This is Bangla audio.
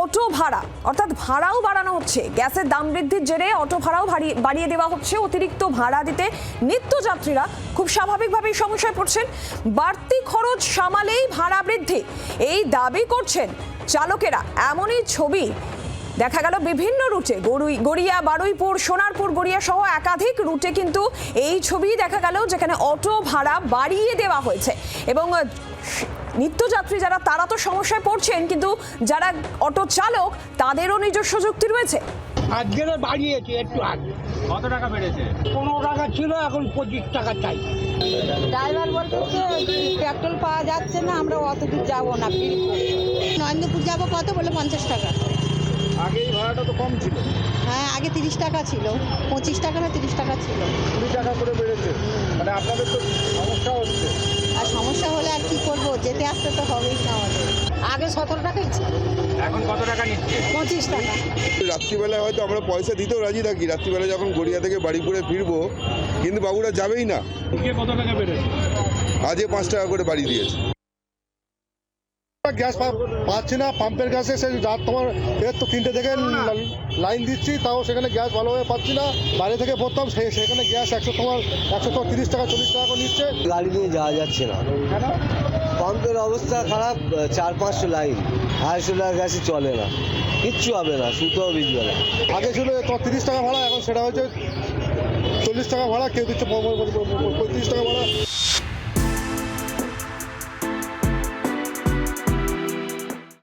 অটো ভাড়া অর্থাৎ ভাড়াও বাড়ানো হচ্ছে। গ্যাসের দাম বৃদ্ধির জেরে অটো ভাড়াও বাড়িয়ে দেওয়া হচ্ছে। অতিরিক্ত ভাড়া দিতে নিত্যযাত্রীরা খুব স্বাভাবিকভাবেই সমস্যায় পড়ছেন। বাড়তি খরচ সামালেই ভাড়া বৃদ্ধি, এই দাবি করছেন চালকেরা। এমনই ছবি দেখা গেল বিভিন্ন রুটে, গড়িয়া, বারুইপুর, সোনারপুর, গড়িয়া সহ একাধিক রুটে কিন্তু এই ছবি দেখা গেল যেখানে অটো ভাড়া বাড়িয়ে দেওয়া হয়েছে। এবং নিত্যযাত্রী যারা তারা তো সমস্যায় পড়ছেন, কিন্তু যারা অটো চালক তাদেরও নিজস্ব যুক্তি রয়েছে। আজকে বাড়িয়েছে একটু আগে। কত টাকা বেড়েছে? 15 টাকা ছিল, এখন 25 টাকা চাই। ড্রাইভার বলতেছে পেট্রোল পাওয়া যাচ্ছে না, আমরা অত দূর যাবো না, নরেন্দ্রপুর যাবো। কত বলে? 50 টাকা। আগে এই ভাড়াটা তো কম ছিল। হ্যাঁ, আগে 30 টাকা ছিল, 25 টাকা না 30 টাকা ছিল। 20 টাকা করে বেড়েছে, মানে আপনাদের তো সমস্যা হচ্ছে। আর সমস্যা হলে আর কি করবো, যেতে আসতে তো হবেই না আমাদের। আগে 17 টাকাই ছিল, এখন কত টাকা নিচ্ছে? 25 টাকা। রাত্রিবেলায় হয়তো আমরা পয়সা দিতেও রাজি থাকি, রাত্রিবেলা যখন গড়িয়া থেকে বাড়িপুরে ফিরবো, কিন্তু বাবুরা যাবেই না। কত টাকা বেড়েছে? আজে 5 টাকা করে বাড়ি দিয়েছে। গ্যাস পাচ্ছি না, পাম্পের গ্যাসে সেই রাত তোমার এর তো 3টে থেকে লাইন দিচ্ছি, তাও সেখানে গ্যাস ভালোভাবে পাচ্ছি না। বাইরে থেকে পড়তাম সেখানে গ্যাস 130 টাকা 40 টাকা করে নিচ্ছে। গাড়ি নিয়ে যাওয়া যাচ্ছে না, পাম্পের অবস্থা খারাপ। 4-500 লাইন, 250 টাকা গ্যাসে চলে না, কিচ্ছু হবে না, সুতোও ভিজবে না। আগে ছিল তোমার 30 টাকা ভাড়া, এখন সেটা হয়েছে 40 টাকা ভাড়া, কেউ দিচ্ছে 35 টাকা ভাড়া।